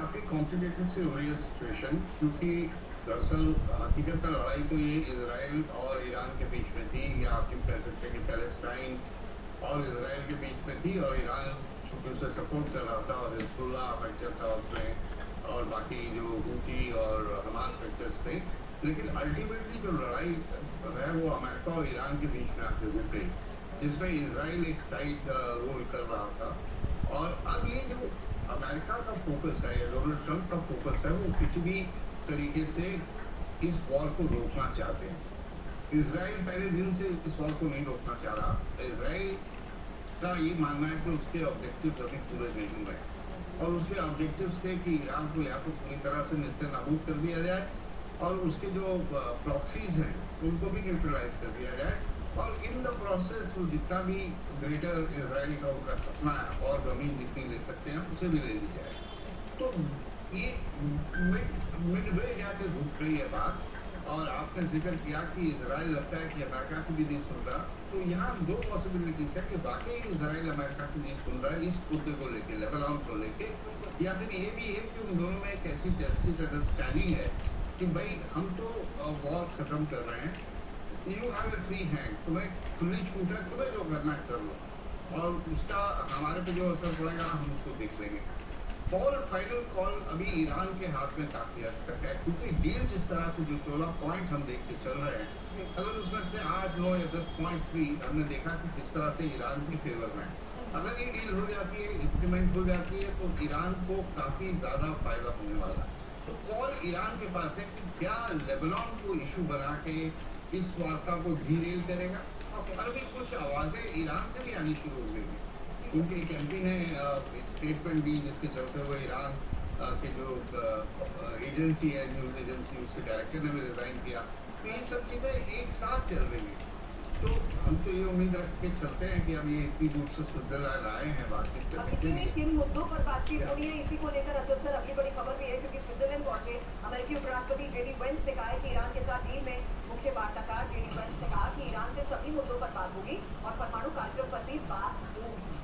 काफ़ी कॉम्प्लिकेटेड सी हो रही है सिचुएशन, क्योंकि दरअसल हकीकत में लड़ाई तो ये इजराइल और ईरान के बीच में थी, या आप यूँ कह सकते हैं कि पैलेस्टाइन और इजराइल के बीच में थी, और ईरान चूंकि उसे सपोर्ट कर रहा था और हिजबुल्लाह फैक्टर था उसमें, और बाकी जो हूथी और हमास फैक्टर्स थे। लेकिन अल्टीमेटली जो लड़ाई है वो अमेरिका और ईरान के बीच में आके रुक गई, जिसमें इसराइल एक साइड रोल कर रहा था। और अब ये जो अमेरिका का फोकस है या डोनाल्ड ट्रंप का फोकस है, वो किसी भी तरीके से इस वॉर को रोकना चाहते हैं। इसराइल पहले दिन से इस वॉर को नहीं रोकना चाह रहा। इसराइल का ये मानना है कि उसके ऑब्जेक्टिव अभी पूरे नहीं हुए, और उसके ऑब्जेक्टिव से कि ईरान को या तो पूरी तरह से निस्ते नाबूद कर दिया जाए, और उसके जो प्रॉक्सीज हैं उनको भी न्यूट्रलाइज कर दिया जाए, और इन द प्रोसेस वो जितना भी ग्रेटर इसराइल का उनका सपना है और ज़मीन जितनी ले सकते हैं उसे भी ले ली जाए। तो ये मिड वे जाके रुक गई है बात। और आपने जिक्र किया कि इसराइल लगता है कि अमेरिका की भी नहीं सुन रहा, तो यहाँ दो पॉसिबिलिटीज है कि वाकई इसराइल अमेरिका की नहीं सुन रहा है इस मुद्दे को लेके, लेबनान को लेके, या फिर ये भी है कि उन दोनों में एक ऐसी टैक्सिट अंडरस्टैंडिंग है कि भाई हम तो वॉर ख़त्म कर रहे हैं, you have a free hand, तुम्हें खुली छूट है, तुम्हें जो करना है कर लो, और उसका हमारे पे जो असर पड़ेगा हम उसको देख लेंगे। और फाइनल कॉल अभी ईरान के हाथ में काफी हद तक है, क्योंकि डील जिस तरह से जो 14 पॉइंट हम देख के चल रहे हैं, अगर उसमें से 8, 9 या 10 पॉइंट भी हमने देखा कि किस तरह से ईरान की फेवर में है। अगर ये डील हो जाती है, इम्प्लीमेंट हो जाती है, तो ईरान को काफी ज्यादा फायदा होने वाला है। तो कॉल ईरान के पास है कि क्या लेबनान को इशू बना के इस वार्ता को डीरेल करेगा। और अभी कुछ आवाजें ईरान से भी आनी शुरू हो गई हैं। उनकी एक एमपी ने एक स्टेटमेंट दी जिसके चलते हुए ईरान के जो एजेंसी है, न्यूज़ एजेंसी, उसके डायरेक्टर ने भी रिजाइन किया। तो ये सब चीज़ें एक साथ चल रही हैं। तो हम तो ये उम्मीद रख के चलते हैं कि अब ये इतनी दूर से स्विट्जरलैंड आए हैं बातचीत करने के इसी में लिए। किन मुद्दों पर बातचीत हो रही है, इसी को लेकर अचल सर अगली बड़ी खबर भी है, क्योंकि स्विट्जरलैंड पहुंचे अमेरिकी उपराष्ट्रपति जेडी वेंस ने कहा है कि ईरान के साथ डील में मुख्य वार्ताकार जेडी वेंस ने कहा कि ईरान से सभी मुद्दों पर बात होगी और परमाणु कार्यक्रम पर भी बात होगी।